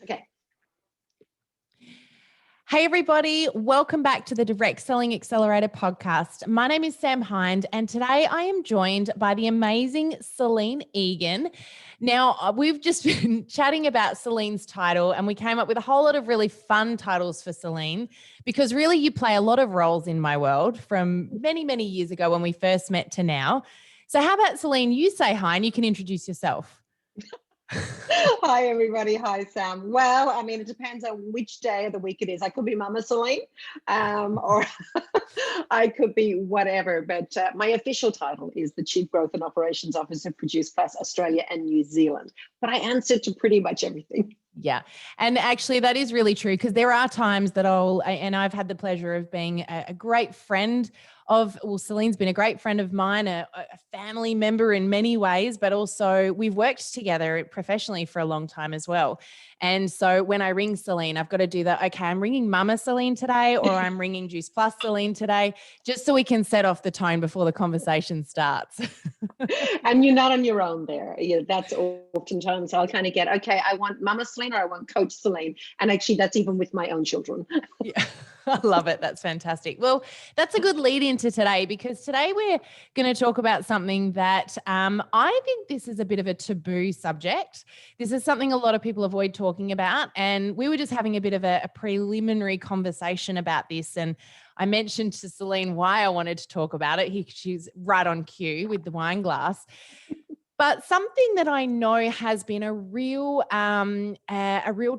Okay. Hey, everybody. Welcome back to the Direct Selling Accelerator podcast. My name is Sam Hind, and today I am joined by the amazing Celine Egan. Now, we've just been chatting about Celine's title, and we came up with a whole lot of really fun titles for Celine because really you play a lot of roles in my world from many, many years ago when we first met to now. So how about, Celine, you say hi and you can introduce yourself. Hi, everybody. Hi, Sam. Well, I mean, it depends on which day of the week it is. I could be Mama Celine, or I could be whatever. But my official title is the Chief Growth and Operations Officer for Juice Plus Australia and New Zealand. But I answer to pretty much everything. Yeah. And actually that is really true because there are times that I've had the pleasure of being a great friend of, Celine's been a great friend of mine, a family member in many ways, but also we've worked together professionally for a long time as well. And so when I ring Celine, I've got to do that. Okay, I'm ringing Mama Celine today, or I'm ringing Juice Plus Celine today, just so we can set off the tone before the conversation starts. And you're not on your own there. That's oftentimes I'll kind of get, okay, I want Mama Celine or I want Coach Celine. And actually that's even with my own children. Yeah, I love it. That's fantastic. Well, that's a good lead into today because today we're going to talk about something that I think this is a bit of a taboo subject. This is something a lot of people avoid talking about. And we were just having a bit of a preliminary conversation about this. And I mentioned to Celine why I wanted to talk about it. She's right on cue with the wine glass. But something that I know has been a real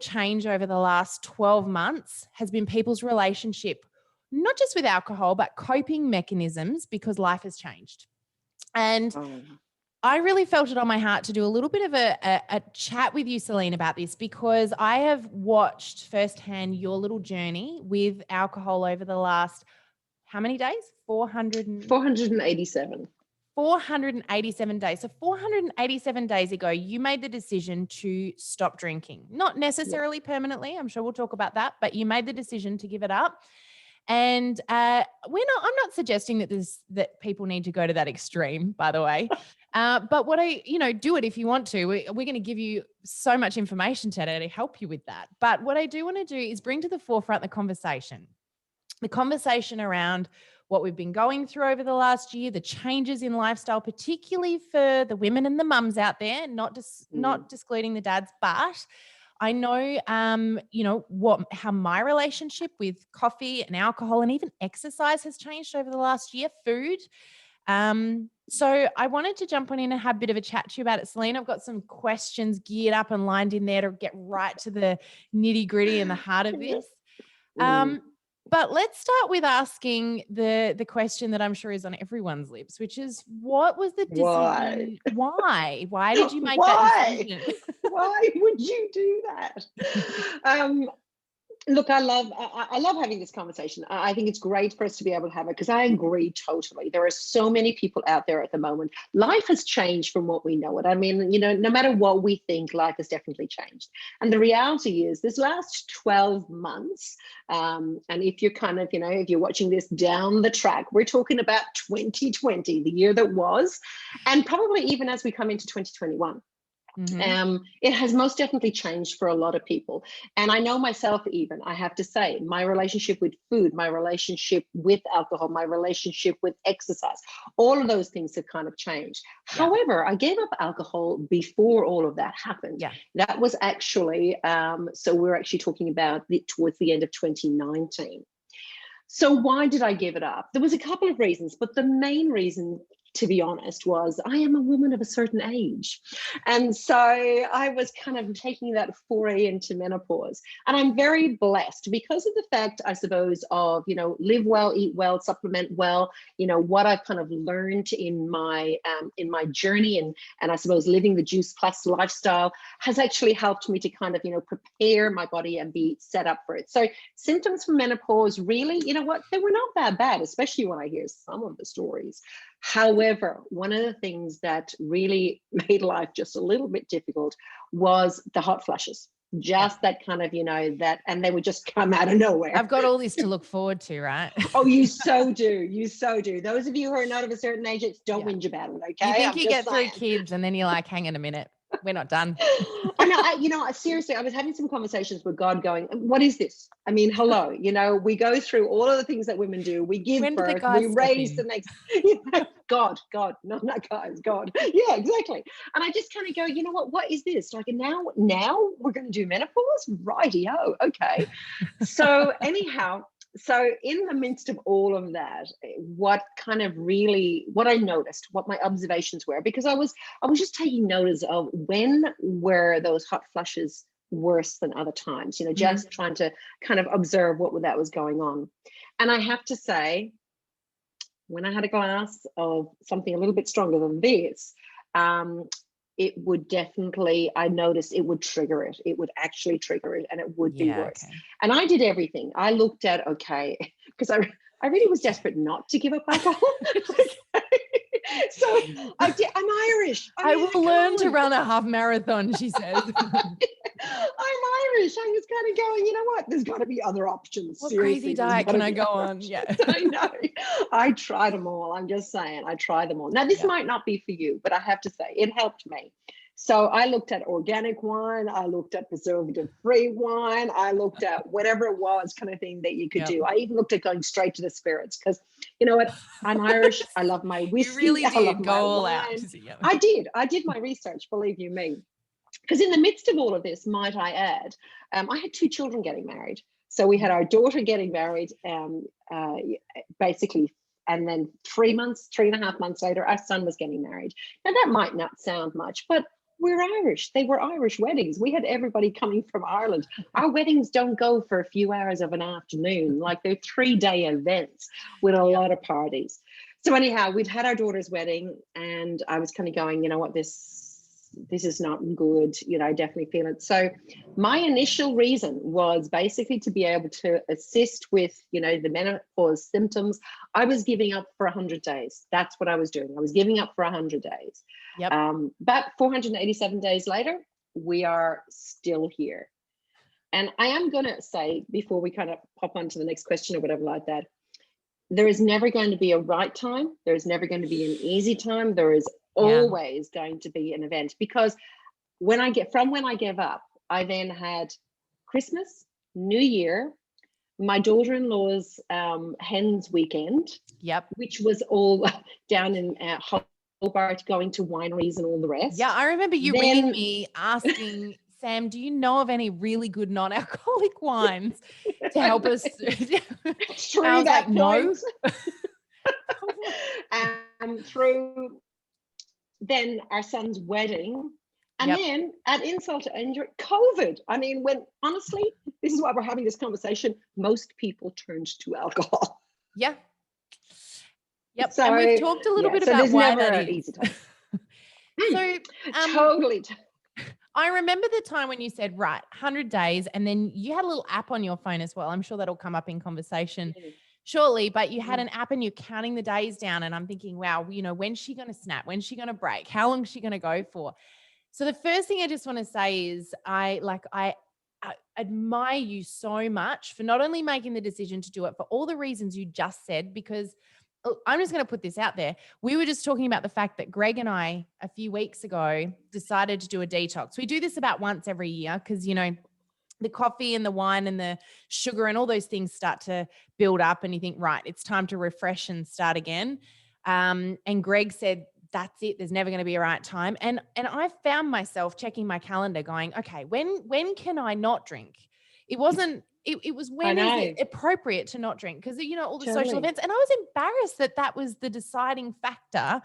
change over the last 12 months has been people's relationship, not just with alcohol, but coping mechanisms because life has changed. And I really felt it on my heart to do a little bit of a chat with you, Celine, about this because I have watched firsthand your little journey with alcohol over the last, how many days? 487. 487 days. So 487 days ago, you made the decision to stop drinking, not necessarily permanently. I'm sure we'll talk about that, but you made the decision to give it up. And I'm not suggesting that people need to go to that extreme, by the way. But do it if you want to. We're going to give you so much information today to help you with that. But what I do want to do is bring to the forefront the conversation around what we've been going through over the last year, the changes in lifestyle, particularly for the women and the mums out there, not excluding the dads, but I know, how my relationship with coffee and alcohol and even exercise has changed over the last year, food. So I wanted to jump on in and have a bit of a chat to you about it, Celine. I've got some questions geared up and lined in there to get right to the nitty gritty and the heart of this. But let's start with asking the question that I'm sure is on everyone's lips, which is, what was the decision? Why? Why did you make that decision? Why would you do that? Look, I love having this conversation. I think it's great for us to be able to have it because I agree totally. There are so many people out there at the moment. Life has changed from what we know it. I mean, no matter what we think, life has definitely changed. And the reality is this last 12 months, and if you're kind of, if you're watching this down the track, we're talking about 2020, the year that was, and probably even as we come into 2021. It has most definitely changed for a lot of people. And I know myself, even, I have to say, my relationship with food, my relationship with alcohol, my relationship with exercise, all of those things have kind of changed. Yeah. However, I gave up alcohol before all of that happened. Yeah. That was actually, so we're actually talking about towards the end of 2019. So why did I give it up? There was a couple of reasons, but the main reason, to be honest, was I am a woman of a certain age. And so I was kind of taking that foray into menopause. And I'm very blessed because of the fact, I suppose, of, live well, eat well, supplement well, what I've kind of learned in my journey and I suppose living the Juice Plus lifestyle has actually helped me to kind of, prepare my body and be set up for it. So symptoms for menopause, really, they were not that bad, especially when I hear some of the stories. However, one of the things that really made life just a little bit difficult was the hot flushes. That kind of, and they would just come out of nowhere. I've got all this to look forward to, right? Oh, you so do. You so do. Those of you who are not of a certain age, don't whinge about it, okay? You think you get 3 kids and then you're like, hang on a minute. We're not done. I know, seriously, I was having some conversations with God going, what is this? I mean, hello, we go through all of the things that women do. We give When did the birth, guys we step raise in? the next, God, no, not guys, God. Yeah, exactly. And I just kind of go, what is this? Like, now we're going to do menopause? Righty-o, okay. So anyhow, so in the midst of all of that, what I noticed, what my observations were, because I was just taking notice of when were those hot flushes worse than other times, just trying to kind of observe what that was going on. And I have to say, when I had a glass of something a little bit stronger than this, it would definitely, I noticed it would trigger it. It would actually trigger it, and it would be worse. Okay. And I did everything. I looked at, because I really was desperate not to give up alcohol. So I did. I'm Irish. I will learn to run a half marathon, she says. I'm Irish. I was kind of going, there's got to be other options. What Seriously, crazy diet can I go on? Yeah. I know. I tried them all. I'm just saying, I tried them all. Now, this might not be for you, but I have to say, it helped me. So I looked at organic wine. I looked at preservative-free wine. I looked at whatever it was kind of thing that you could do. I even looked at going straight to the spirits because, you know what? I'm Irish. I love my whiskey. You really did I love go my all wine. out. I did my research, believe you me. Because in the midst of all of this, might I add, I had 2 children getting married. So we had our daughter getting married, basically, and then 3.5 months later, our son was getting married. Now, that might not sound much, but we're Irish. They were Irish weddings. We had everybody coming from Ireland. Our weddings don't go for a few hours of an afternoon. Like, they're 3-day events with a lot of parties. So anyhow, we'd had our daughter's wedding, and I was kind of going, you know what, this is not good. I definitely feel it. So my initial reason was basically to be able to assist with, the menopause symptoms. I was giving up for 100 days. That's what I was doing. I was giving up for 100 days. Yep. But 487 days later, we are still here. And I am going to say, before we kind of pop on to the next question or whatever like that, there is never going to be a right time. There is never going to be an easy time. There is always going to be an event, because when I gave up, I then had Christmas, New Year, my daughter-in-law's hen's weekend, which was all down in Hobart, going to wineries and all the rest. Yeah, I remember you ringing me asking, Sam, do you know of any really good non-alcoholic wines to help us? Through that point. No. Through then our son's wedding, and then at insult to injury, COVID. I mean, when honestly, this is why we're having this conversation. Most people turned to alcohol. Yeah. Yep. So, and we've talked a little bit about why that is. So totally. I remember the time when you said, right, 100 days, and then you had a little app on your phone as well. I'm sure that'll come up in conversation shortly, but you had an app and you're counting the days down, and I'm thinking, wow, when's she going to snap? When's she going to break? How long is she going to go for? So the first thing I just want to say is I admire you so much for not only making the decision to do it for all the reasons you just said, because I'm just going to put this out there. We were just talking about the fact that Greg and I, a few weeks ago, decided to do a detox. We do this about once every year because, the coffee and the wine and the sugar and all those things start to build up, and you think, right, it's time to refresh and start again. And Greg said, that's it. There's never going to be a right time. And I found myself checking my calendar going, okay, when can I not drink? It wasn't, it was when is it appropriate to not drink? Because, all the social events. And I was embarrassed that was the deciding factor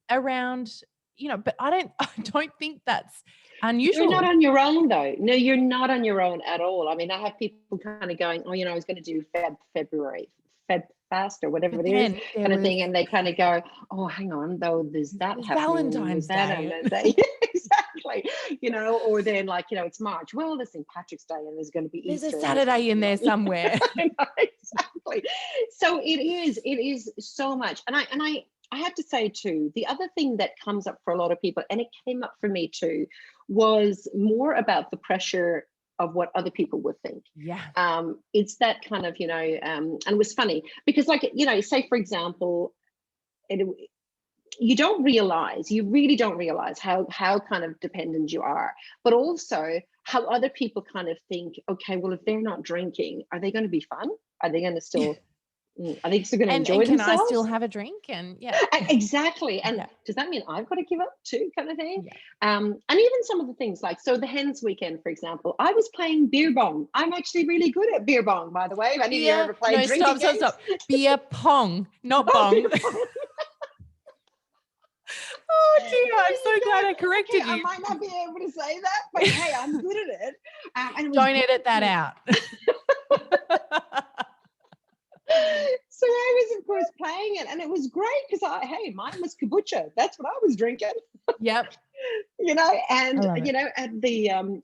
around, but I don't think that's unusual. You're not on your own though. No, you're not on your own at all. I mean, I have people kind of going, I was going to do February fast or whatever it is kind of thing. And they kind of go, oh, hang on though. There's Valentine's Day. Exactly. Or then it's March. Well, there's St. Patrick's Day and there's going to be Easter. There's a Saturday in there somewhere. I know, exactly. So it is so much. And I have to say too, the other thing that comes up for a lot of people, and it came up for me too, was more about the pressure of what other people would think. Yeah. It's that kind of, and it was funny because say for example, you really don't realize how kind of dependent you are, but also how other people kind of think, okay, well, if they're not drinking, are they going to be fun? Are they going to still, are they still going to And enjoy can I themselves? still have a drink? And yeah. Exactly. And Yeah. does that mean I've got to give up too, kind of thing? Yeah. And even some of the things like, so the Hens weekend, for example, I was playing beer bong. I'm actually really good at beer bong, by the way. If any of you ever played drinking games. Stop. Beer pong, not bong. Beer pong. Oh dear, I'm so glad I corrected you. I might not be able to say that, but hey, I'm good at it. And it was Don't edit that out. So I was, of course, playing it, and it was great because mine was kombucha. That's what I was drinking. Yep. And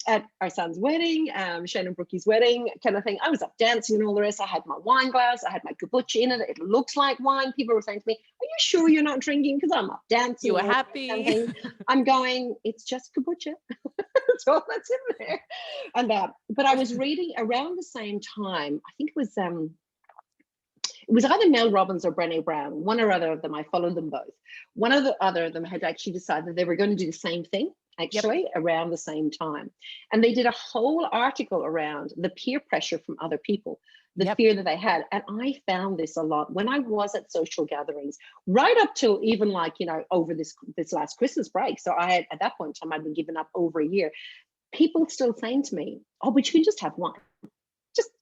at our son's wedding, Shane and Brookie's wedding, kind of thing, I was up dancing and all the rest. I had my wine glass, I had my kombucha in it. It looks like wine. People were saying to me, "Are you sure you're not drinking?" Because I'm up dancing. You were happy. Kind of thing. I'm going, it's just kombucha. That's all that's in there. And but I was reading around the same time. I think it was either Mel Robbins or Brené Brown, one or other of them. I followed them both. One of the other of them had actually decided they were going to do the same thing, actually, around the same time. And they did a whole article around the peer pressure from other people, the fear that they had. And I found this a lot when I was at social gatherings, right up till even like, over this last Christmas break. So I had, at that point in time, I'd been given up over a year. People still saying to me, "Oh, but you can just have one.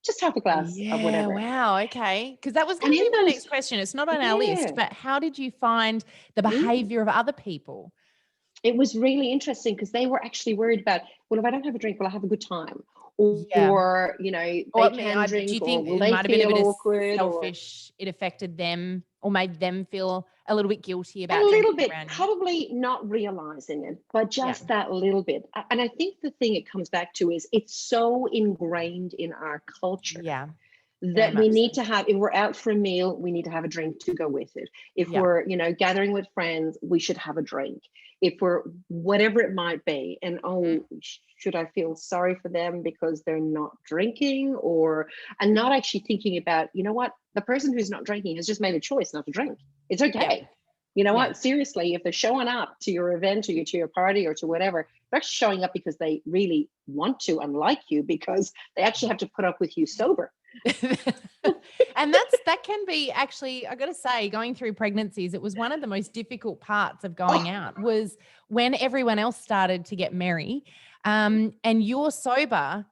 Just have a glass of whatever." Wow. Okay. Because that was going to be my next question. It's not on our list, but how did you find the behavior of other people? It was really interesting because they were actually worried about, well, if I don't have a drink, will I have a good time? Or they can drink. Do you think it might have been a bit awkward, selfish? It affected them or made them feel a little bit guilty about a little drinking bit, probably not realizing it, but just that little bit. And I think the thing it comes back to is it's so ingrained in our culture. Yeah. That we need to have, if we're out for a meal, we need to have a drink to go with it. If we're, gathering with friends, we should have a drink. If we're, whatever it might be. And should I feel sorry for them because they're not drinking, and not actually thinking about, what, the person who's not drinking has just made a choice not to drink. It's okay. You know what? Seriously, if they're showing up to your event or to your party or to whatever, they're actually showing up because they really want to and like you, because they actually have to put up with you sober. And that can be actually, I got to say, going through pregnancies, it was one of the most difficult parts of going out was when everyone else started to get merry, and you're sober,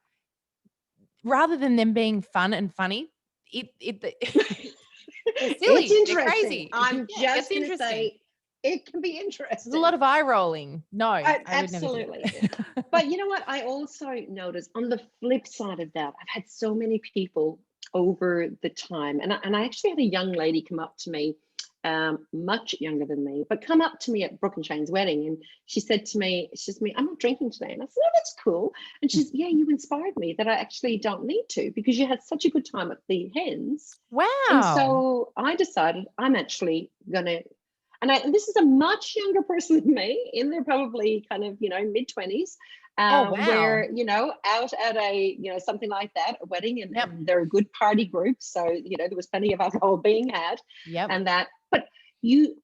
rather than them being fun and funny, they're silly. It's interesting. They're crazy. I'm just going to say it can be interesting. There's a lot of eye rolling. No, absolutely. But you know what? I also noticed on the flip side of that, I've had so many people over the time, and I actually had a young lady come up to me, much younger than me, but come up to me at Brooke and Shane's wedding, and she said to me, "I'm not drinking today." And I said, "Oh, that's cool." And she's, "Yeah, you inspired me that I actually don't need to, because you had such a good time at the Hens." Wow. And so I decided I'm actually gonna. And this is a much younger person than me, in their probably kind of, mid-20s, where, out at a, something like that, a wedding, and they're a good party group. So, there was plenty of alcohol being had and that. But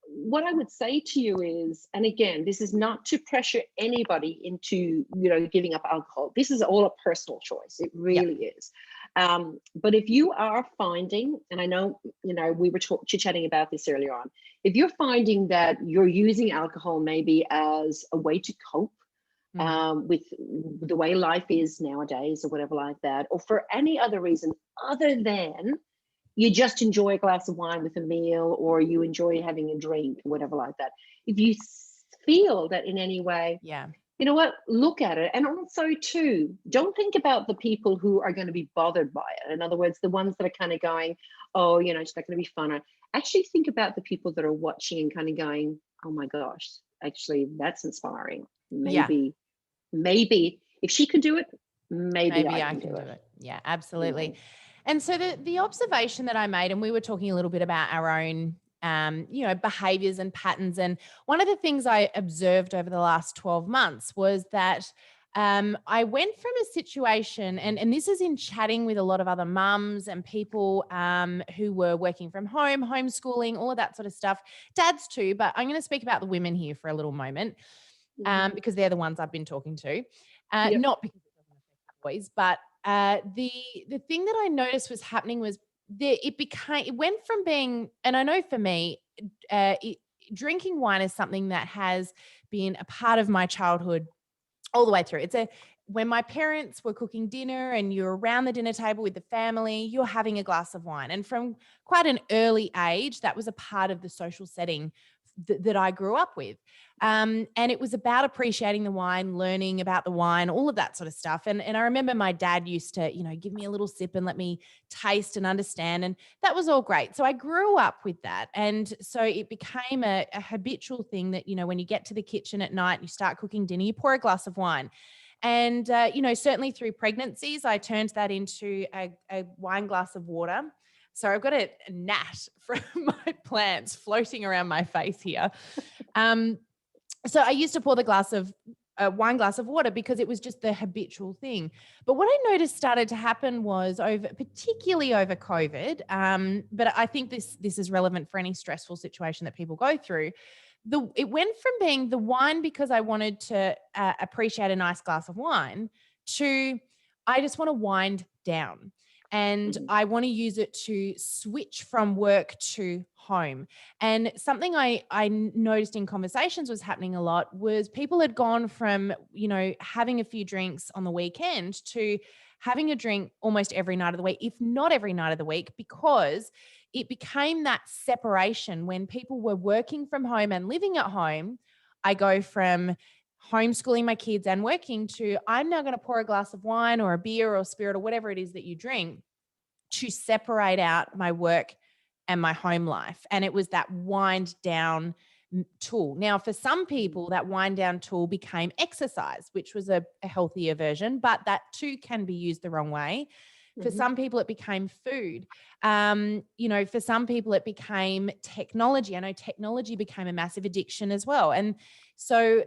what I would say to you is, and again, this is not to pressure anybody into, giving up alcohol. This is all a personal choice. It really is. But if you are finding, and I know, we were chit-chatting about this earlier on, if you're finding that you're using alcohol maybe as a way to cope with the way life is nowadays or whatever like that, or for any other reason other than you just enjoy a glass of wine with a meal, or you enjoy having a drink, whatever like that, if you feel that in any way, you know what, look at it. And also too, don't think about the people who are going to be bothered by it. In other words, the ones that are kind of going, "Oh, it's not going to be fun." Actually think about the people that are watching and kind of going, "Oh my gosh, actually that's inspiring. Maybe if she could do it, maybe I can do it." Yeah, absolutely. And so the observation that I made, and we were talking a little bit about our own behaviors and patterns. And one of the things I observed over the last 12 months was that I went from a situation, and this is in chatting with a lot of other mums and people who were working from home, homeschooling, all of that sort of stuff, dads too, but I'm going to speak about the women here for a little moment because they're the ones I've been talking to, not because it doesn't affect the boys, but the thing that I noticed was happening was it went from being, and I know for me, drinking wine is something that has been a part of my childhood all the way through. When my parents were cooking dinner and you're around the dinner table with the family, you're having a glass of wine. And from quite an early age, that was a part of the social setting that I grew up with. And it was about appreciating the wine, learning about the wine, all of that sort of stuff. And I remember my dad used to, give me a little sip and let me taste and understand. And that was all great. So I grew up with that. And so it became a habitual thing that, when you get to the kitchen at night, you start cooking dinner, you pour a glass of wine. And, certainly through pregnancies, I turned that into a wine glass of water. So I've got a gnat from my plants floating around my face here. So I used to pour a wine glass of water because it was just the habitual thing. But what I noticed started to happen was particularly over COVID, but I think this is relevant for any stressful situation that people go through. It went from being the wine because I wanted to appreciate a nice glass of wine to I just want to wind down. And I want to use it to switch from work to home. And something I noticed in conversations was happening a lot was people had gone from, having a few drinks on the weekend to having a drink almost every night of the week, if not every night of the week, because it became that separation when people were working from home and living at home. I go from homeschooling my kids and working to I'm now going to pour a glass of wine or a beer or spirit or whatever it is that you drink to separate out my work and my home life. And it was that wind down tool. Now, for some people, that wind down tool became exercise, which was a healthier version, but that too can be used the wrong way. For some people, it became food. For some people, it became technology. I know technology became a massive addiction as well. And so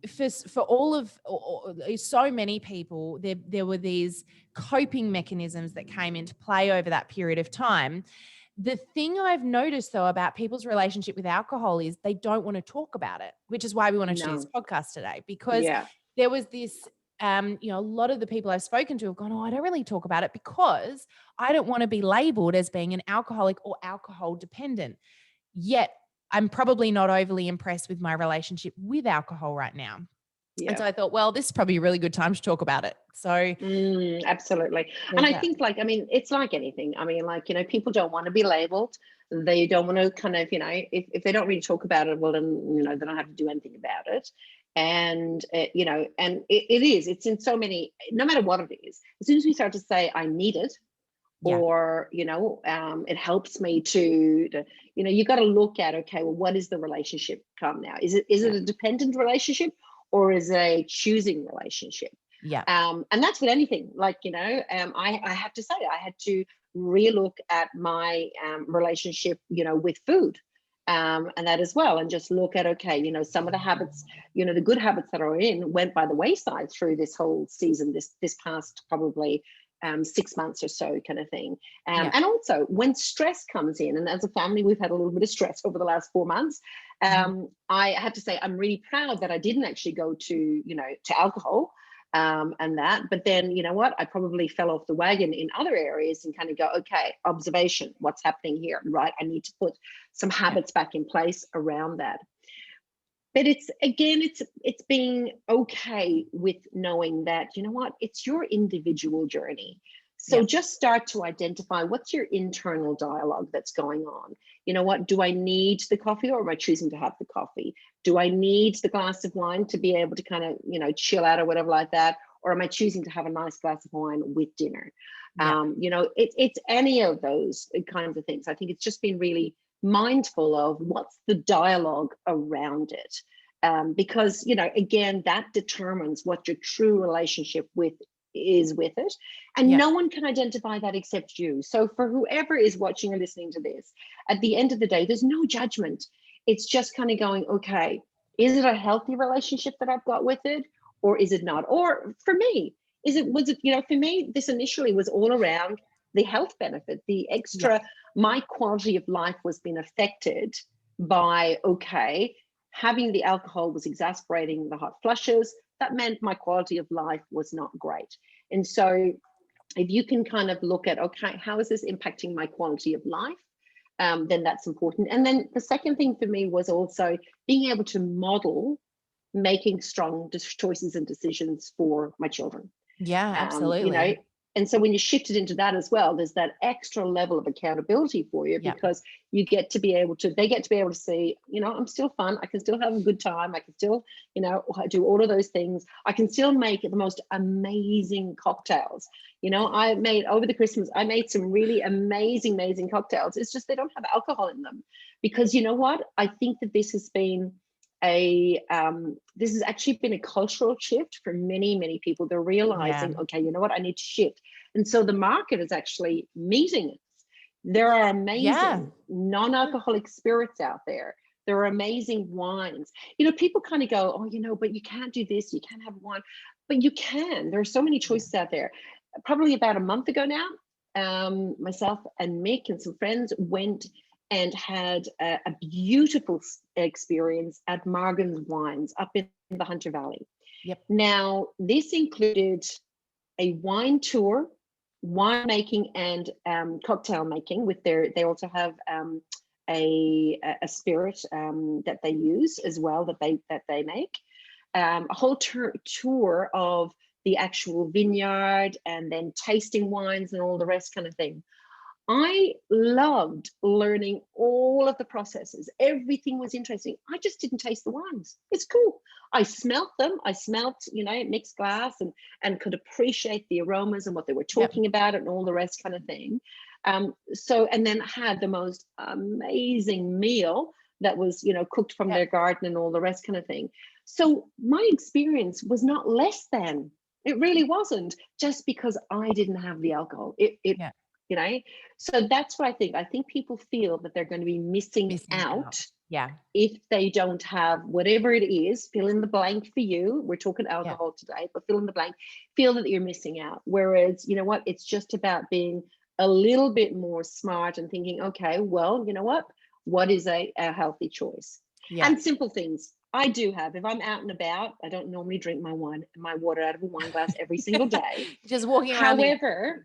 for all of so many people, there were these coping mechanisms that came into play over that period of time. The thing I've noticed, though, about people's relationship with alcohol is they don't want to talk about it, which is why we want to do this podcast today, because there was this, a lot of the people I've spoken to have gone, I don't really talk about it because I don't want to be labeled as being an alcoholic or alcohol dependent. Yet I'm probably not overly impressed with my relationship with alcohol right now. Yeah. And so I thought, well, this is probably a really good time to talk about it. So absolutely. And I think it's like anything. People don't want to be labeled. They don't want to kind of, if they don't really talk about it, well, then, they don't have to do anything about it. And, it's in so many, no matter what it is, as soon as we start to say, I need it, or, it helps me to you got to look at, okay, well, what is the relationship come now? Is it a dependent relationship or is it a choosing relationship? Yeah. And that's with anything, I have to say, I had to relook at my relationship, with food. And that as well, and just look at, okay, some of the habits, the good habits that are went by the wayside through this whole season, this past probably 6 months or so kind of thing. And also when stress comes in, and as a family, we've had a little bit of stress over the last 4 months. I have to say, I'm really proud that I didn't actually go to alcohol and that, but then, I probably fell off the wagon in other areas and kind of go, okay, observation, what's happening here, right? I need to put some habits back in place around that. But it's being okay with knowing that, it's your individual journey. So just start to identify what's your internal dialogue that's going on. Do I need the coffee or am I choosing to have the coffee? Do I need the glass of wine to be able to kind of, chill out or whatever like that? Or am I choosing to have a nice glass of wine with dinner? It's any of those kinds of things. I think it's just been really mindful of what's the dialogue around it. Because, again, that determines what your true relationship is with it. And no one can identify that except you. So for whoever is watching or listening to this, at the end of the day, there's no judgment. It's just kind of going, okay, is it a healthy relationship that I've got with it? or is it not? Or for me, was it, for me, this initially was all around the health benefit, the extra, my quality of life was being affected by, okay, having the alcohol was exacerbating the hot flushes. That meant my quality of life was not great. And so if you can kind of look at, okay, how is this impacting my quality of life? Then that's important. And then the second thing for me was also being able to model making strong choices and decisions for my children. Yeah, absolutely. And so when you shift it into that as well, there's that extra level of accountability for you, because they get to be able to see, I'm still fun. I can still have a good time. I can still, do all of those things. I can still make the most amazing cocktails. I made over the Christmas, I made some really amazing cocktails. It's just, they don't have alcohol in them, because you know what? I think that this has been this has actually been a cultural shift for many people. They're realizing, okay, you know what, I need to shift. And so the market is actually meeting it. There are amazing non-alcoholic spirits out there. There are amazing wines. People kind of go, oh, but you can't do this, you can't have wine. But you can. There are so many choices out there. Probably about a month ago now, myself and Mick and some friends went and had a beautiful experience at Morgan's Wines up in the Hunter Valley. Now, this included a wine tour, winemaking, and cocktail making. They also have a spirit that they use as well, that they make. A whole tour of the actual vineyard, and then tasting wines and all the rest kind of thing. I loved learning all of the processes. Everything was interesting. I just didn't taste the wines. It's cool. I smelt them. I smelt, mixed glass, and could appreciate the aromas and what they were talking about and all the rest kind of thing. And then had the most amazing meal that was, cooked from their garden and all the rest kind of thing. So my experience was not less than. It really wasn't, just because I didn't have the alcohol. So that's what I think. I think people feel that they're going to be missing out if they don't have whatever it is. Fill in the blank for you. We're talking alcohol today, but fill in the blank. Feel that you're missing out. Whereas, you know what? It's just about being a little bit more smart and thinking, okay, well, you know what is a healthy choice? And simple things. I do have, if I'm out and about, I don't normally drink my water out of a wine glass every single day. Just walking around. However,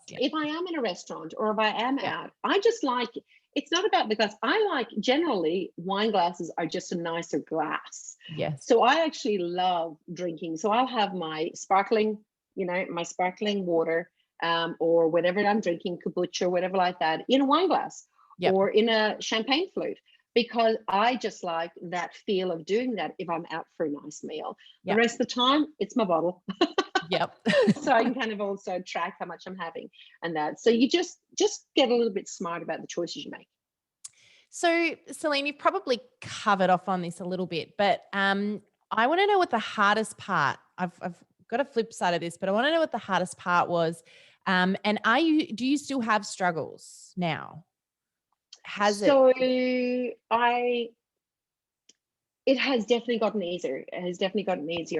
if I am in a restaurant or if I am out, I just like, it's not about the glass. I like, generally, wine glasses are just a nicer glass. So I actually love drinking. So I'll have my sparkling, my sparkling water, or whatever I'm drinking, kombucha or whatever like that, in a wine glass or in a champagne flute. Because I just like that feel of doing that if I'm out for a nice meal. The rest of the time, it's my bottle. So I can kind of also track how much I'm having and that. So you just get a little bit smart about the choices you make. So, Celine, you've probably covered off on this a little bit, but I want to know what the hardest part, I've got a flip side of this, but I want to know what the hardest part was. And do you still have struggles now? It has definitely gotten easier.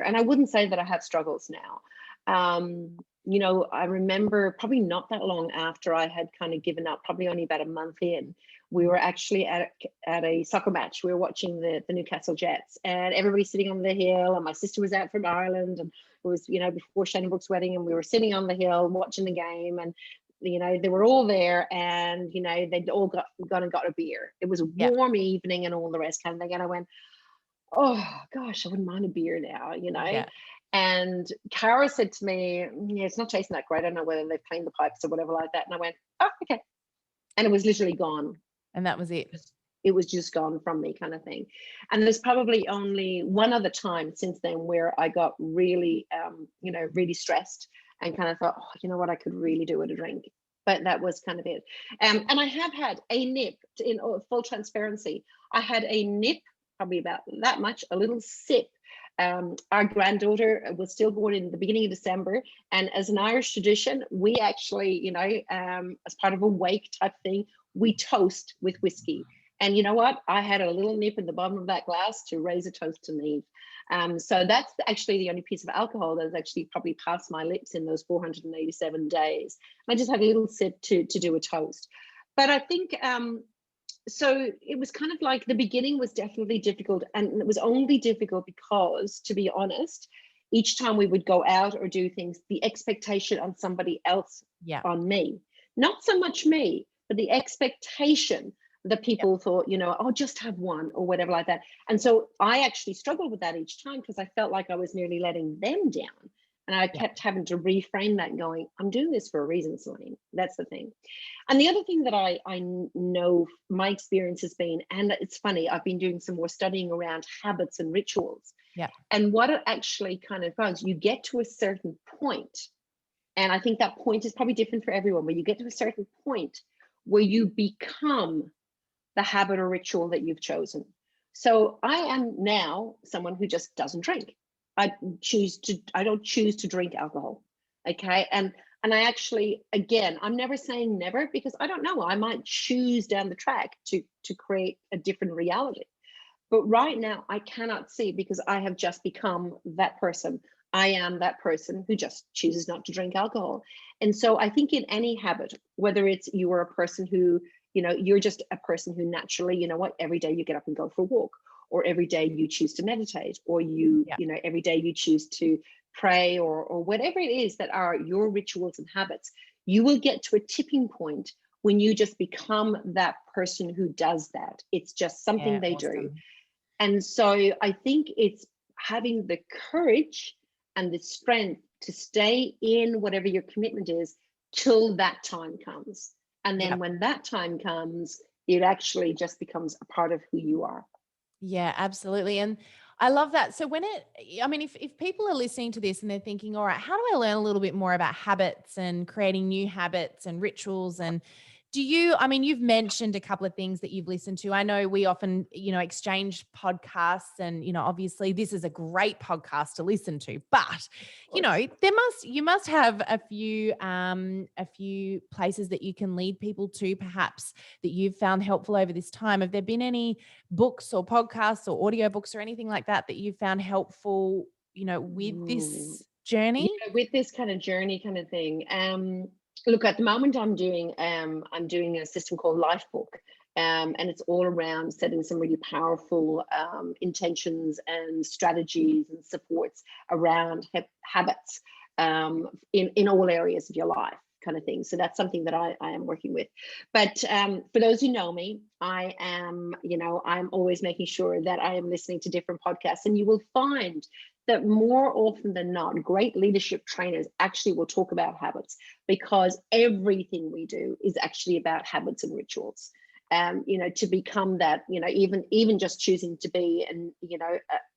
And I wouldn't say that I have struggles now. I remember probably not that long after I had kind of given up, probably only about a month in, we were actually at a soccer match. We were watching the Newcastle Jets, and everybody's sitting on the hill, and my sister was out from Ireland, and it was, before Shannon Brooks' wedding, and we were sitting on the hill watching the game, and they were all there, and they'd all got a beer. It was a warm evening and all the rest kind of thing. And I went, oh gosh, I wouldn't mind a beer now, And Cara said to me, it's not tasting that great. I don't know whether they've cleaned the pipes or whatever like that. And I went, oh, okay. And it was literally gone. And that was it. It was just gone from me, kind of thing. And there's probably only one other time since then where I got really, really stressed and kind of thought, oh, you know what, I could really do with a drink. But that was kind of it. And I have had a nip, in full transparency. I had a nip, probably about that much, a little sip. Our granddaughter was stillborn in the beginning of December. And as an Irish tradition, we actually, as part of a wake type thing, we toast with whiskey. And you know what? I had a little nip in the bottom of that glass to raise a toast to Neve. So that's actually the only piece of alcohol that's actually probably passed my lips in those 487 days. I just had a little sip to do a toast. But I think, so it was kind of like the beginning was definitely difficult, and it was only difficult because, to be honest, each time we would go out or do things, the expectation on somebody else, on me, not so much me, but the expectation that people thought, oh, just have one or whatever like that. And so I actually struggled with that each time because I felt like I was nearly letting them down. And I kept having to reframe that, going, I'm doing this for a reason, Celine. That's the thing. And the other thing that I know my experience has been, and it's funny, I've been doing some more studying around habits and rituals. Yeah. And what it actually kind of goes, you get to a certain point, and I think that point is probably different for everyone, but you get to a certain point where you become the habit or ritual that you've chosen. So I am now someone who just doesn't drink. I don't choose to drink alcohol. Okay. And I actually, again, I'm never saying never, because I don't know, I might choose down the track to create a different reality. But right now I cannot see, because I have just become that person. I am that person who just chooses not to drink alcohol. And so I think in any habit, whether it's you are a person who, you're just a person who naturally, every day you get up and go for a walk, or every day you choose to meditate, or every day you choose to pray, or whatever it is that are your rituals and habits, you will get to a tipping point when you just become that person who does that. It's just something they do. And so I think it's having the courage and the strength to stay in whatever your commitment is till that time comes. And then when that time comes, it actually just becomes a part of who you are. Yeah, absolutely. And I love that. So if people are listening to this and they're thinking, all right, how do I learn a little bit more about habits and creating new habits and rituals? And you've mentioned a couple of things that you've listened to. I know we often, exchange podcasts, and, obviously this is a great podcast to listen to, but, you must have a few places that you can lead people to, perhaps, that you've found helpful over this time. Have there been any books or podcasts or audiobooks or anything like that that you found helpful, with this journey? Yeah, with this kind of journey kind of thing. Look, at the moment I'm doing a system called Lifebook, and it's all around setting some really powerful intentions and strategies and supports around habits in all areas of your life, kind of thing. So that's something that I am working with. But for those who know me, I am, I'm always making sure that I am listening to different podcasts, and you will find that more often than not, great leadership trainers actually will talk about habits, because everything we do is actually about habits and rituals. To become that, even just choosing to be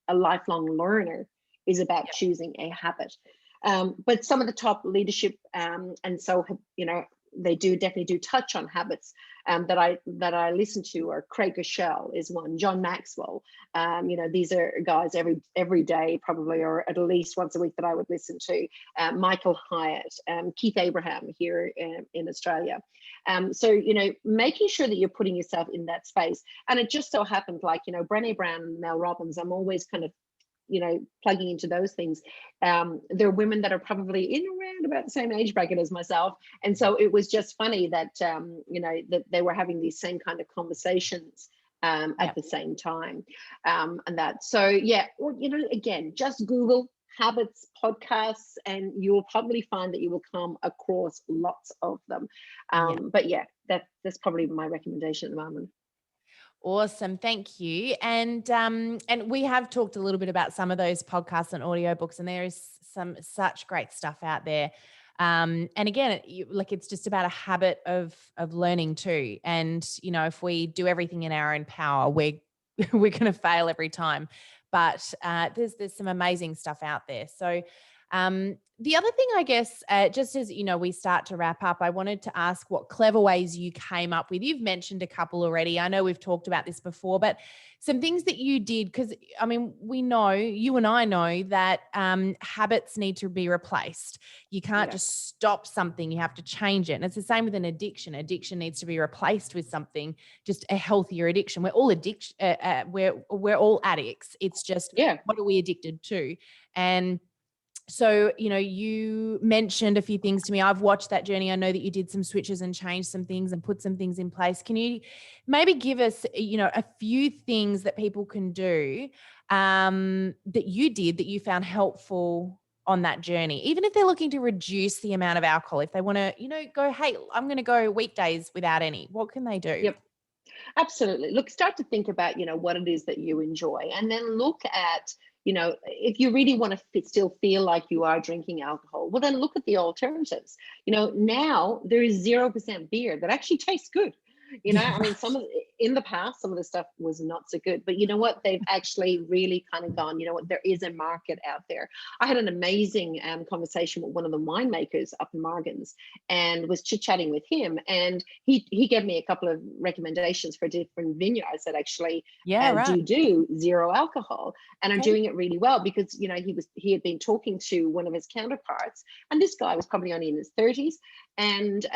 a lifelong learner is about choosing a habit. But some of the top leadership and so they definitely do touch on habits that I listen to, or Craig Rochelle is one, John Maxwell. These are guys every day probably, or at least once a week, that I would listen to. Michael Hyatt, Keith Abraham here in Australia. So making sure that you're putting yourself in that space. And it just so happened, like Brené Brown and Mel Robbins, I'm always kind of plugging into those things. They're women that are probably in around about the same age bracket as myself. And so it was just funny that, that they were having these same kind of conversations at the same time. And that, so yeah, or, again, just Google habits podcasts, and you will probably find that you will come across lots of them. But yeah, that's probably my recommendation at the moment. Awesome. Thank you. And we have talked a little bit about some of those podcasts and audiobooks, and there is such great stuff out there. And again, it's just about a habit of learning too. And, if we do everything in our own power, we're going to fail every time. But there's some amazing stuff out there. So The other thing, I guess, just as, we start to wrap up, I wanted to ask what clever ways you came up with. You've mentioned a couple already. I know we've talked about this before, but some things that you did, because, we know, you and I know that habits need to be replaced. You can't just stop something. You have to change it. And it's the same with an addiction. Addiction needs to be replaced with something, just a healthier addiction. We're all we're all addicts. It's just, what are we addicted to? And so, you mentioned a few things to me. I've watched that journey. I know that you did some switches and changed some things and put some things in place. Can you maybe give us, a few things that people can do that you did that you found helpful on that journey, even if they're looking to reduce the amount of alcohol, if they want to, go, hey, I'm going to go weekdays without any, what can they do? Yep. Absolutely. Look, start to think about, what it is that you enjoy, and then look at, if you really want to still feel like you are drinking alcohol, well, then look at the alternatives. Now there is 0% beer that actually tastes good. In the past, some of the stuff was not so good, but you know what? They've actually really kind of gone, there is a market out there. I had an amazing conversation with one of the winemakers up in Morgans, and was chit-chatting with him, and he gave me a couple of recommendations for different vineyards that actually do zero alcohol and are doing it really well, because he had been talking to one of his counterparts, and this guy was probably only in his 30s, and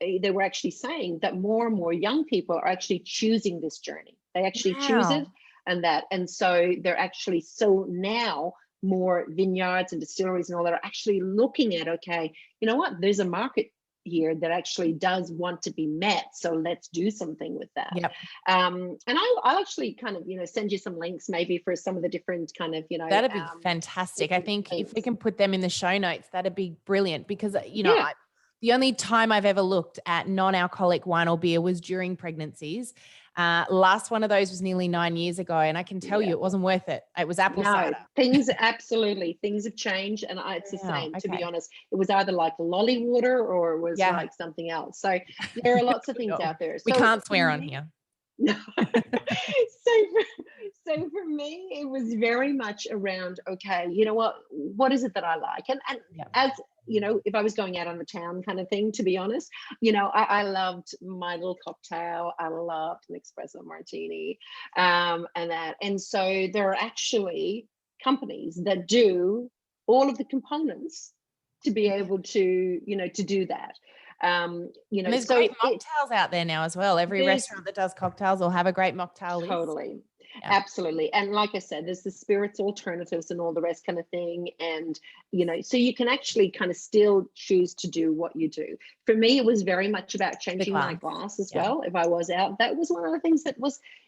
they were actually saying that more and more young people are actually choosing this journey. They actually choose it, and so they're actually, so now more vineyards and distilleries and all that are actually looking at, okay, you know what, there's a market here that actually does want to be met, so let's do something with that. And I'll actually kind of send you some links maybe for some of the different kind of that'd be fantastic. I think if we can put them in the show notes, that'd be brilliant, because the only time I've ever looked at non-alcoholic wine or beer was during pregnancies. Last one of those was nearly 9 years ago, and I can tell you it wasn't worth it. It was apple cider. Things have changed, and it's the same. To be honest, it was either like lolly water or it was like something else. So there are lots of things out there. We can't swear on here. No. So for me, it was very much around, okay, what is it that I like? And as if I was going out on the town kind of thing, to be honest, I loved my little cocktail. I loved an espresso martini, and so there are actually companies that do all of the components to be able to, to do that. There's great mocktails out there now as well. Every restaurant that does cocktails will have a great mocktail list. Totally. Absolutely. And like I said, there's the spirits alternatives and all the rest kind of thing. And, so you can actually kind of still choose to do what you do. For me, it was very much about changing my glass as well. If I was out, that was one of the things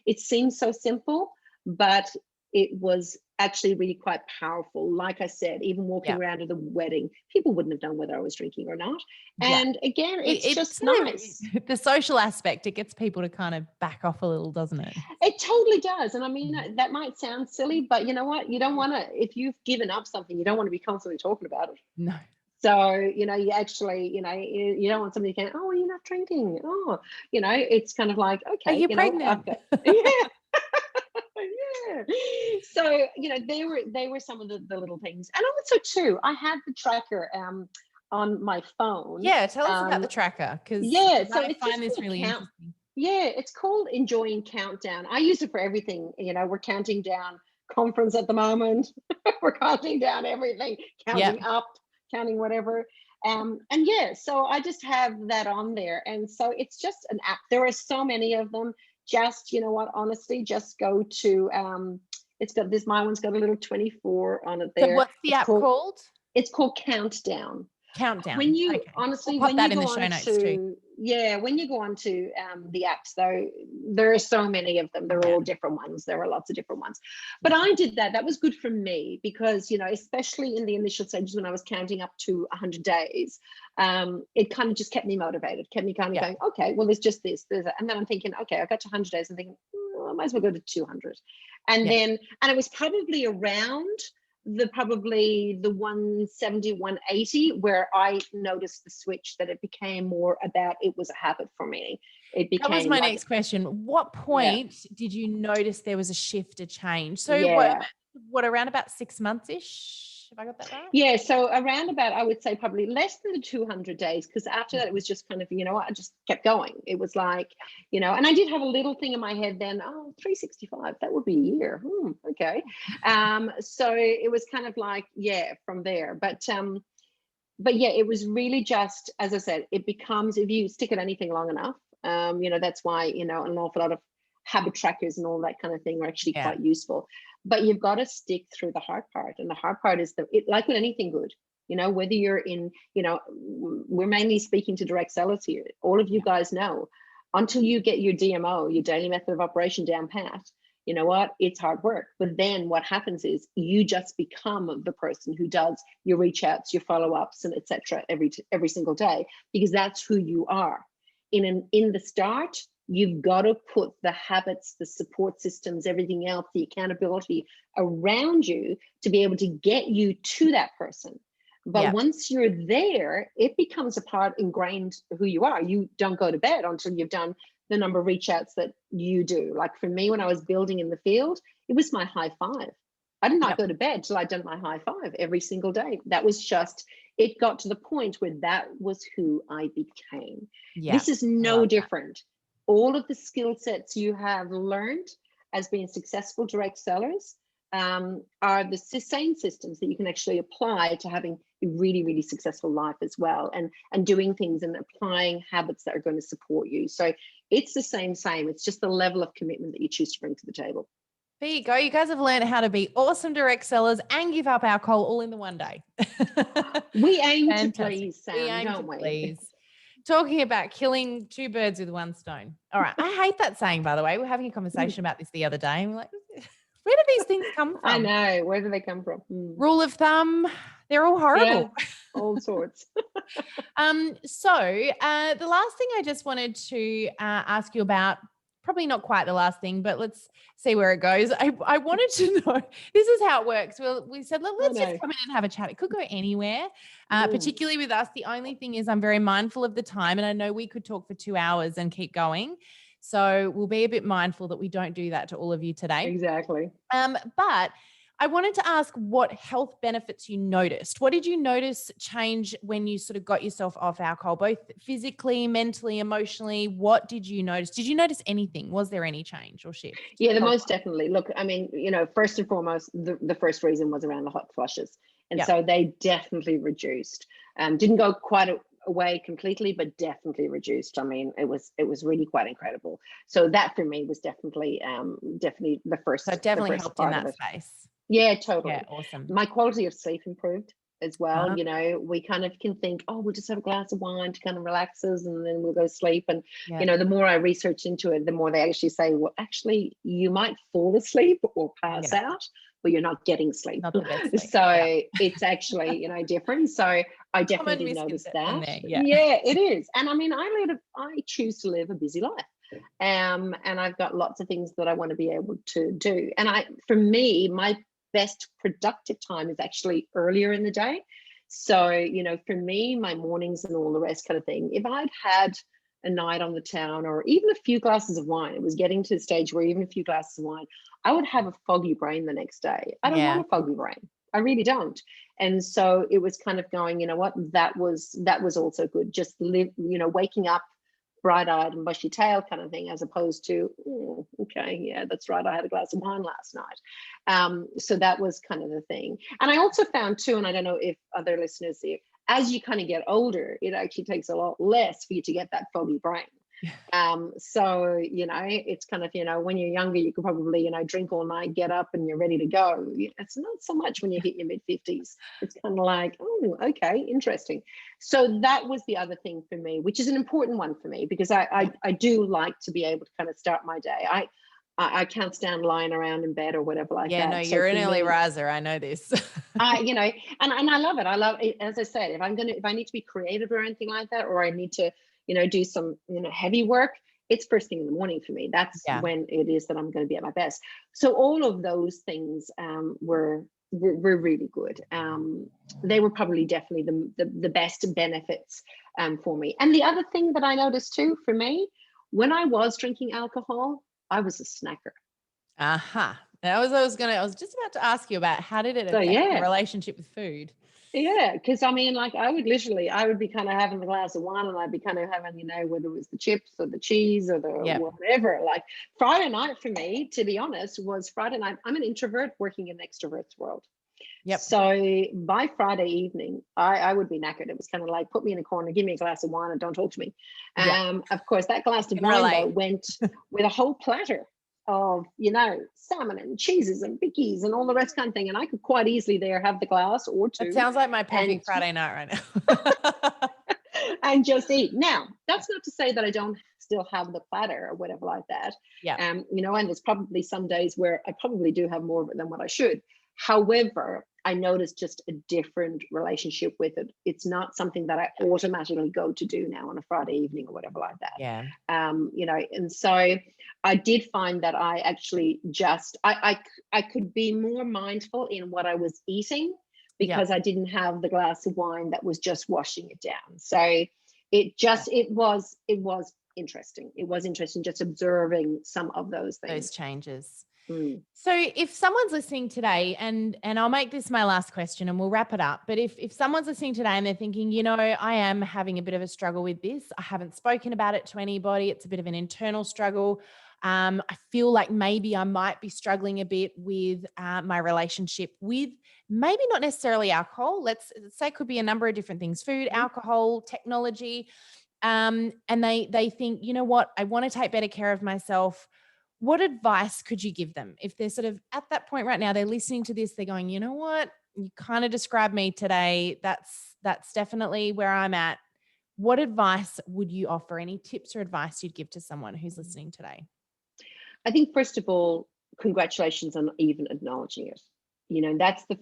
it seemed so simple, but it was actually really quite powerful. Like I said, even walking around at the wedding, people wouldn't have known whether I was drinking or not. And again, it's just nice. The social aspect, it gets people to kind of back off a little, doesn't it? It totally does. And I mean, that might sound silly, but you know what? You don't want to, if you've given up something, you don't want to be constantly talking about it. No. So, you actually, you don't want somebody going, oh, you're not drinking. Oh, it's kind of like, okay. Are you pregnant? So, they were some of the little things. And also too, I had the tracker on my phone. Yeah, tell us about the tracker, because so I find this really interesting. Yeah, it's called Enjoying Countdown. I use it for everything. We're counting down conference at the moment. We're counting down everything, counting up, counting whatever. So I just have that on there. And so it's just an app. There are so many of them. Just, honestly, just go to, it's got this, my one's got a little 24 on it there. So what's the app called? It's called Countdown. When you honestly, we'll put that in the show notes too. When you go onto the apps, though, there are so many of them. They're all different ones. There are lots of different ones. But I did that. That was good for me because, especially in the initial stages when I was counting up to 100 days, it kind of just kept me motivated, kept me kind of going, okay, well, there's just this, there's that. And then I'm thinking, okay, I got to 100 days. I'm thinking, I might as well go to 200. And then it was probably around the 170, 180 where I noticed the switch, that it became more about, it was a habit for me. It became, that was my next question. What point did you notice there was a shift, a change? So around about 6 months-ish? Have I got that right? Yeah, so around about, I would say probably less than the 200 days, because after that it was just kind of, I just kept going. It was like, and I did have a little thing in my head then, 365, that would be a year. Okay. So it was kind of like, yeah, from there. But yeah, it was really just, as I said, it becomes, if you stick at anything long enough, that's why, an awful lot of habit trackers and all that kind of thing are actually quite useful. But you've got to stick through the hard part. And the hard part is like with anything good, whether you're in, we're mainly speaking to direct sellers here. All of you guys know, until you get your DMO, your daily method of operation down pat, you know what, it's hard work. But then what happens is you just become the person who does your reach outs, your follow-ups, and etc. every single day, because that's who you are. In the start, you've got to put the habits, the support systems, everything else, the accountability around you to be able to get you to that person. But once you're there, it becomes a part ingrained who you are. You don't go to bed until you've done the number of reach outs that you do. Like for me, when I was building in the field, it was my high five. I did not go to bed till I'd done my high five every single day. That was just, it got to the point where that was who I became. This is no different. All of the skill sets you have learned as being successful direct sellers are the same systems that you can actually apply to having a really, really successful life as well, and doing things and applying habits that are going to support you. So it's the same. It's just the level of commitment that you choose to bring to the table. There you go. You guys have learned how to be awesome direct sellers and give up alcohol all in the one day. We aim to please, Sam, don't we? Please. Talking about killing two birds with one stone. All right. I hate that saying, by the way. We were having a conversation about this the other day. And we're like, where do these things come from? I know. Where do they come from? Rule of thumb. They're all horrible. Yeah, all sorts. So the last thing I just wanted to ask you about, probably not quite the last thing, but let's see where it goes. I wanted to know, this is how it works. We said, let's just come in and have a chat. It could go anywhere, particularly with us. The only thing is I'm very mindful of the time, and I know we could talk for 2 hours and keep going. So we'll be a bit mindful that we don't do that to all of you today. Exactly. But I wanted to ask what health benefits you noticed. What did you notice change when you sort of got yourself off alcohol, both physically, mentally, emotionally? What did you notice? Did you notice anything? Was there any change or shift? Yeah, the most definitely. Look, I mean, first and foremost, the first reason was around the hot flushes. And so they definitely reduced. Didn't go quite away completely, but definitely reduced. I mean, it was really quite incredible. So that for me was definitely the first. So it definitely helped in that space. Yeah, totally. Yeah, awesome. My quality of sleep improved as well. We kind of can think, we'll just have a glass of wine to kind of relax us and then we'll go sleep. And, the more I research into it, the more they actually say, well, actually, you might fall asleep or pass out, but you're not getting sleep. Not the best sleep. So it's actually, different. So I definitely noticed that. Yeah, it is. And I mean, I choose to live a busy life. And I've got lots of things that I want to be able to do. And for me, my best productive time is actually earlier in the day. So, for me, my mornings and all the rest kind of thing, if I'd had a night on the town or even a few glasses of wine, it was getting to the stage where even a few glasses of wine, I would have a foggy brain the next day. I don't want a foggy brain. I really don't. And so it was kind of going, that was also good. Just live, waking up bright-eyed and bushy tail kind of thing, as opposed to, okay, yeah, that's right, I had a glass of wine last night. So that was kind of the thing. And I also found too, and I don't know if other listeners here, as you kind of get older, it actually takes a lot less for you to get that foggy brain. So, it's kind of, when you're younger, you could probably, drink all night, get up and you're ready to go. It's not so much when you hit your mid-50s. It's kind of like, oh, okay, interesting. So that was the other thing for me, which is an important one for me, because I do like to be able to kind of start my day. I can't stand lying around in bed or whatever like that. Yeah, no, you're an early riser. I know this. and I love it. I love it. As I said, if I need to be creative or anything like that, or I need to, do some, heavy work, it's first thing in the morning for me. That's when it is that I'm going to be at my best. So all of those things were really good. They were probably definitely the best benefits for me. And the other thing that I noticed too, for me, when I was drinking alcohol, I was a snacker. I was just about to ask you about how did it So affect your yeah. relationship with food? Yeah, because I mean, like I would be kind of having the glass of wine and I'd be kind of having, whether it was the chips or the cheese or the Yep. whatever. Like Friday night for me, to be honest, was Friday night. I'm an introvert working in an extrovert's world. Yep. So by Friday evening, I would be knackered. It was kind of like, put me in a corner, give me a glass of wine and don't talk to me. Yep. Of course, that glass of Can wine relate. though went with a whole platter of, salmon and cheeses and bickies and all the rest kind of thing. And I could quite easily there have the glass or That two sounds like my and perfect Friday night right now. and just eat. Now, that's not to say that I don't still have the platter or whatever like that. Yeah. And there's probably some days where I probably do have more of it than what I should. However, I noticed just a different relationship with it. It's not something that I automatically go to do now on a Friday evening or whatever like that. Yeah. And so I did find that I actually I could be more mindful in what I was eating because I didn't have the glass of wine that was just washing it down. So it was interesting. It was interesting just observing some of those things. Those changes. Mm. So if someone's listening today, and I'll make this my last question and we'll wrap it up, but if someone's listening today and they're thinking, I am having a bit of a struggle with this, I haven't spoken about it to anybody, it's a bit of an internal struggle. I feel like maybe I might be struggling a bit with my relationship with maybe not necessarily alcohol. Let's say it could be a number of different things: food, alcohol, technology. And they think, you know what, I want to take better care of myself. What advice could you give them if they're sort of at that point right now, they're listening to this, they're going, you know what, you kind of described me today. That's definitely where I'm at. What advice would you offer? Any tips or advice you'd give to someone who's listening today? I think first of all, congratulations on even acknowledging it. That's the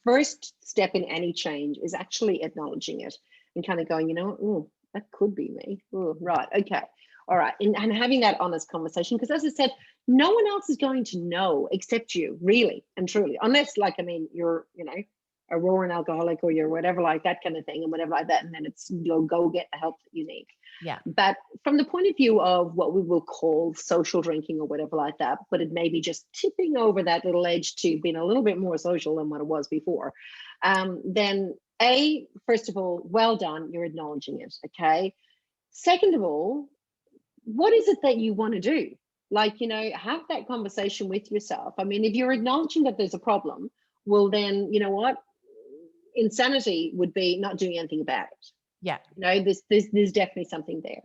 first step in any change is actually acknowledging it and kind of going, oh, that could be me. Oh, right. Okay. All right. And having that honest conversation, because as I said, no one else is going to know except you, really and truly, unless you're, a roaring alcoholic or you're whatever like that kind of thing and whatever like that. And then it's go get the help that you need. Yeah. But from the point of view of what we will call social drinking or whatever like that, but it may be just tipping over that little edge to being a little bit more social than what it was before, then first of all, well done, you're acknowledging it. Okay. Second of all, what is it that you want to do? Have that conversation with yourself. I mean, if you're acknowledging that there's a problem, well, then, you know what? Insanity would be not doing anything about it. Yeah. There's definitely something there.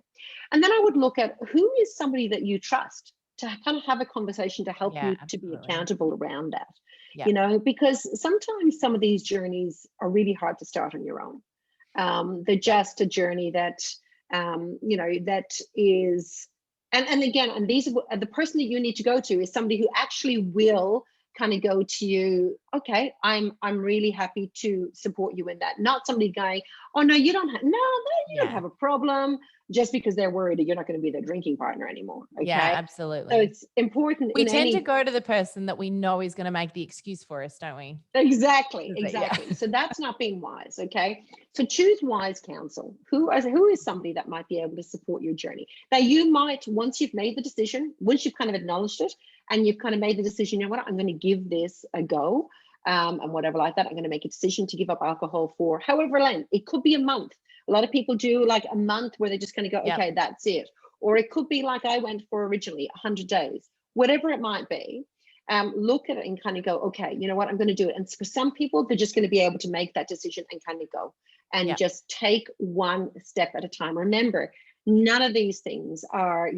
And then I would look at who is somebody that you trust to kind of have a conversation to help you to be accountable around that. Yeah. Because sometimes some of these journeys are really hard to start on your own. They're just a journey that that is, and again, and these are the person that you need to go to is somebody who actually will kind of go to you, okay, I'm really happy to support you in that. Not somebody going, oh no, you don't don't have a problem, just because they're worried that you're not going to be their drinking partner anymore. Okay. Yeah, absolutely. So it's important. We tend to go to the person that we know is going to make the excuse for us, don't we? Exactly. Yeah. So that's not being wise. Okay. So choose wise counsel. Who is somebody that might be able to support your journey. Now you might, once you've made the decision, once you've kind of acknowledged it and you've kind of made the decision, you know what, I'm going to give this a go. And whatever like that, I'm going to make a decision to give up alcohol for however long. It could be a month. A lot of people do like a month where they just kind of go, okay, that's it. Or it could be like I went for originally 100 days, whatever it might be. Look at it and kind of go, okay, you know what, I'm going to do it. And for some people, they're just going to be able to make that decision and kind of go and just take one step at a time. Remember, none of these things are,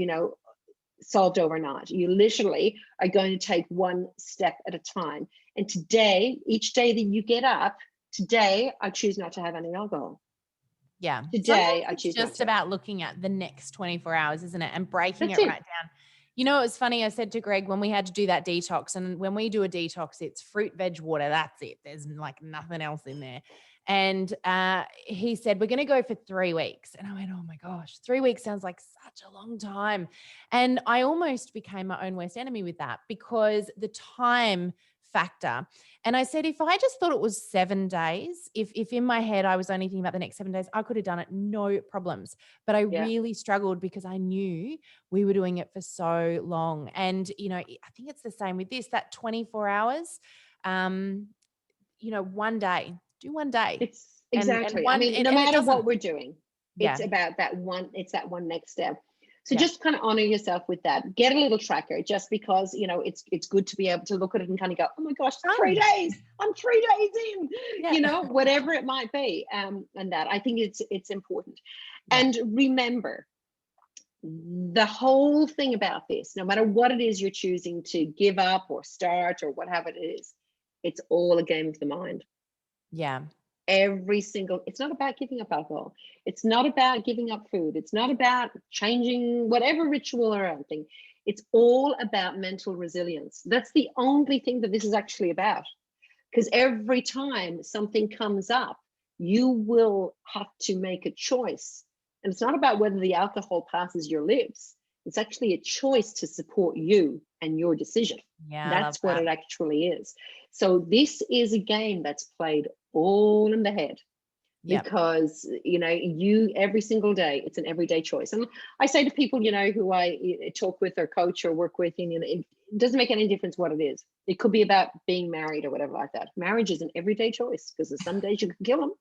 solved overnight. You literally are going to take one step at a time. And today, each day that you get up, today, I choose not to have any alcohol. Yeah. Today, sometimes I choose it's just about looking at the next 24 hours, isn't it? And breaking That's it right down. It was funny. I said to Greg when we had to do that detox, and when we do a detox, it's fruit, veg, water. That's it. There's like nothing else in there. And he said, we're going to go for 3 weeks. And I went, oh my gosh, 3 weeks sounds like such a long time. And I almost became my own worst enemy with that, because the time factor. And I said, if I just thought it was 7 days, if in my head I was only thinking about the next 7 days, I could have done it, no problems. But I really struggled because I knew we were doing it for so long. And, I think it's the same with this, that 24 hours, one day, do one day. It's exactly. I mean, no matter what we're doing, it's about that one, it's that one next step. So just kind of honor yourself with that. Get a little tracker, just because, it's good to be able to look at it and kind of go, oh my gosh, 3 days, I'm 3 days in, whatever it might be. And that, I think it's important. And remember, the whole thing about this, no matter what it is you're choosing to give up or start or whatever it is, it's all a game of the mind. Yeah. It's not about giving up alcohol. It's not about giving up food. It's not about changing whatever ritual or anything. It's all about mental resilience. That's the only thing that this is actually about. Because every time something comes up, you will have to make a choice. And it's not about whether the alcohol passes your lips. It's actually a choice to support you and your decision. Yeah, that's what it actually is. So this is a game that's played all in the head, because you every single day, it's an everyday choice. And I say to people, who I talk with or coach or work with, it doesn't make any difference what it is. It could be about being married or whatever like that. Marriage is an everyday choice, because there's some days you can kill them,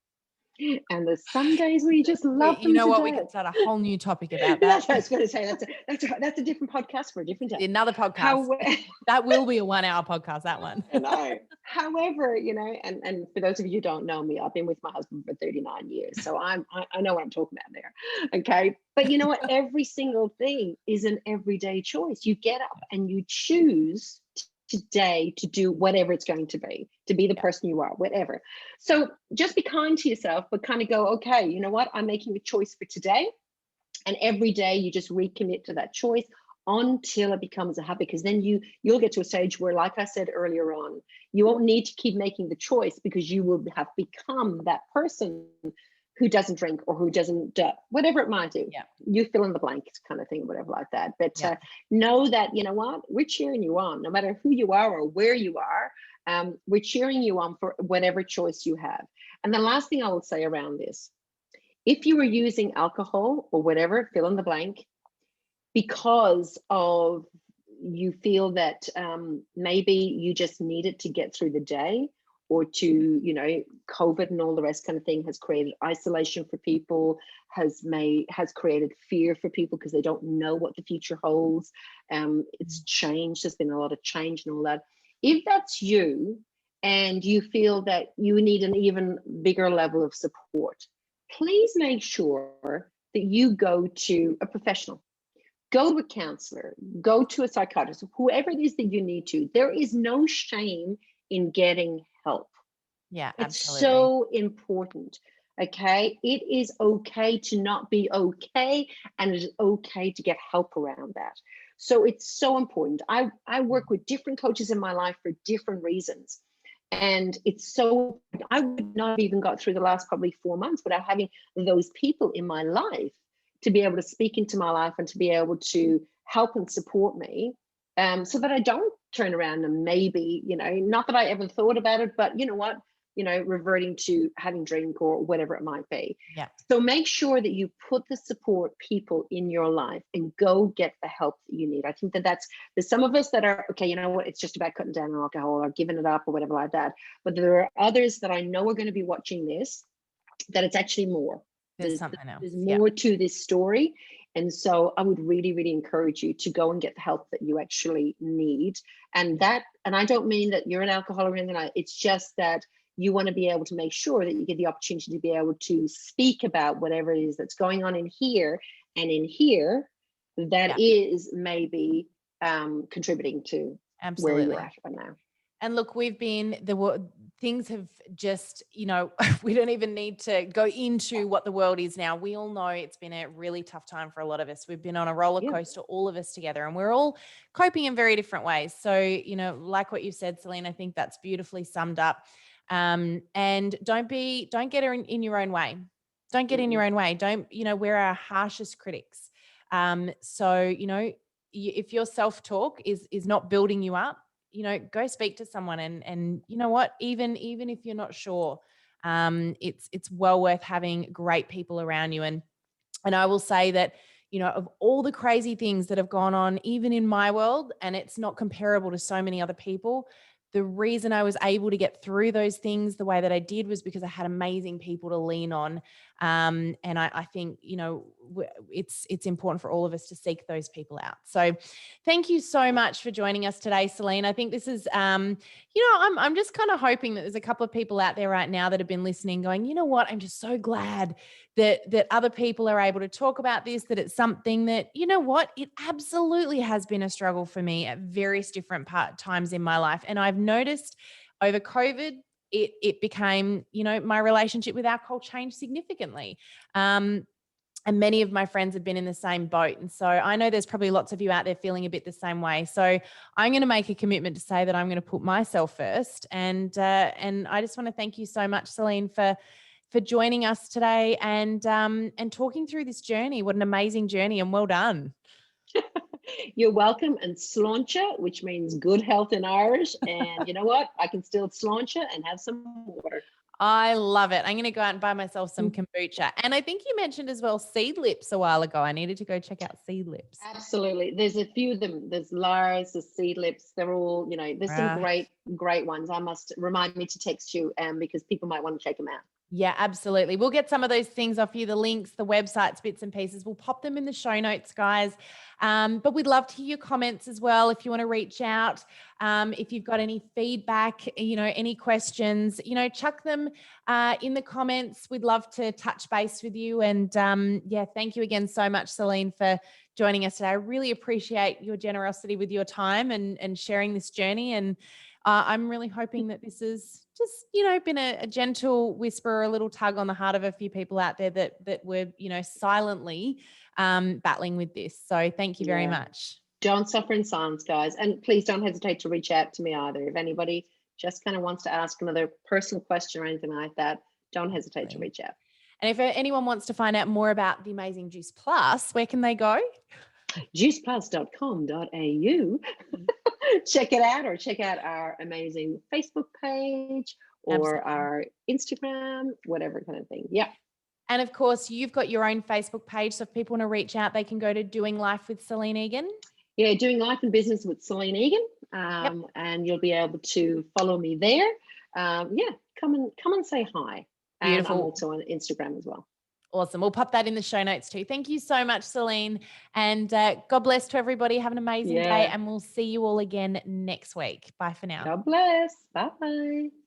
and there's some days where you just love them. We can start a whole new topic about that. That's what I was going to say. That's a different podcast for a different day. Another podcast. That will be a 1 hour podcast, that one. No. However, and for those of you who don't know me, I've been with my husband for 39 years. So I know what I'm talking about there. Okay. But you know what? Every single thing is an everyday choice. You get up and you choose today to do whatever it's going to be the person you are, whatever. So just be kind to yourself, but kind of go, okay, you know what? I'm making a choice for today. And every day you just recommit to that choice until it becomes a habit, because then you'll get to a stage where, like I said earlier on, you won't need to keep making the choice, because you will have become that person who doesn't drink or who doesn't whatever it might do. You fill in the blank kind of thing, whatever like that. But know that, you know what, we're cheering you on, no matter who you are or where you are. We're cheering you on for whatever choice you have. And the last thing I will say around this, if you were using alcohol or whatever, fill in the blank, because of you feel that maybe you just need it to get through the day, or to, COVID and all the rest kind of thing has created isolation for people, has created fear for people because they don't know what the future holds. It's changed. There's been a lot of change and all that. If that's you and you feel that you need an even bigger level of support, please make sure that you go to a professional. Go to a counselor, go to a psychiatrist, whoever it is that you need to. There is no shame in getting help. Yeah, it's absolutely. So important. Okay. It is okay to not be okay, and it is okay to get help around that. So it's so important. I work with different coaches in my life for different reasons. And it's so, I would not have even got through the last probably 4 months without having those people in my life to be able to speak into my life and to be able to help and support me, so that I don't turn around and maybe, not that I ever thought about it, but you know what, reverting to having drink or whatever it might be. Yeah. So make sure that you put the support people in your life and go get the help that you need. I think there's some of us that are, okay, you know what, it's just about cutting down on alcohol or giving it up or whatever like that. But there are others that I know are going to be watching this, that it's actually more. There's something else. There's more to this story. And so I would really, really encourage you to go and get the help that you actually need. And I don't mean that you're an alcoholic or anything like that. It's just that you want to be able to make sure that you get the opportunity to be able to speak about whatever it is that's going on in here and in here that is maybe contributing to where you're at right now. And look, things have just, we don't even need to go into what the world is now. We all know it's been a really tough time for a lot of us. We've been on a roller coaster, all of us together, and we're all coping in very different ways. So, like what you've said, Celine, I think that's beautifully summed up. And don't get in your own way. Don't get in your own way. Don't, we're our harshest critics. So, if your self-talk is not building you up, go speak to someone and you know what, even if you're not sure, it's well worth having great people around you. And I will say that, of all the crazy things that have gone on, even in my world, and it's not comparable to so many other people, the reason I was able to get through those things the way that I did was because I had amazing people to lean on. And I think, it's important for all of us to seek those people out. So thank you so much for joining us today, Celine. I think this is, I'm just kind of hoping that there's a couple of people out there right now that have been listening going, you know what, I'm just so glad that other people are able to talk about this, that it's something that, you know what, it absolutely has been a struggle for me at various different times in my life. And I've noticed over COVID, it became, my relationship with alcohol changed significantly. And many of my friends have been in the same boat. And so I know there's probably lots of you out there feeling a bit the same way. So I'm going to make a commitment to say that I'm going to put myself first. And I just want to thank you so much, Celine, for joining us today and talking through this journey. What an amazing journey, and well done. You're welcome. And sláinte, which means good health in Irish. And you know what? I can still sláinte and have some water. I love it. I'm going to go out and buy myself some kombucha. And I think you mentioned as well seed lips a while ago. I needed to go check out seed lips. Absolutely. There's a few of them. There's Lars, there's seed lips. They're all, there's some great ones. I must remind me to text you because people might want to check them out. Yeah, absolutely. We'll get some of those things off you, the links, the websites, bits and pieces. We'll pop them in the show notes, guys. But we'd love to hear your comments as well. If you want to reach out, if you've got any feedback, any questions, chuck them in the comments. We'd love to touch base with you. And thank you again so much, Celine, for joining us today. I really appreciate your generosity with your time and sharing this journey. And I'm really hoping that this is just, been a gentle whisper, a little tug on the heart of a few people out there that were, silently battling with this. So thank you very much. Don't suffer in silence, guys. And please don't hesitate to reach out to me either. If anybody just kind of wants to ask another personal question or anything like that, don't hesitate to reach out. And if anyone wants to find out more about the amazing Juice Plus, where can they go? juiceplus.com.au. Check it out, or check out our amazing Facebook page or our Instagram, whatever kind of thing. Yeah. And of course, you've got your own Facebook page. So if people want to reach out, they can go to Doing Life with Celine Egan. Yeah, Doing Life and Business with Celine Egan. And you'll be able to follow me there. Come and say hi. Beautiful. And I'm also on Instagram as well. Awesome. We'll pop that in the show notes too. Thank you so much, Celine. And God bless to everybody. Have an amazing day. And we'll see you all again next week. Bye for now. God bless. Bye-bye.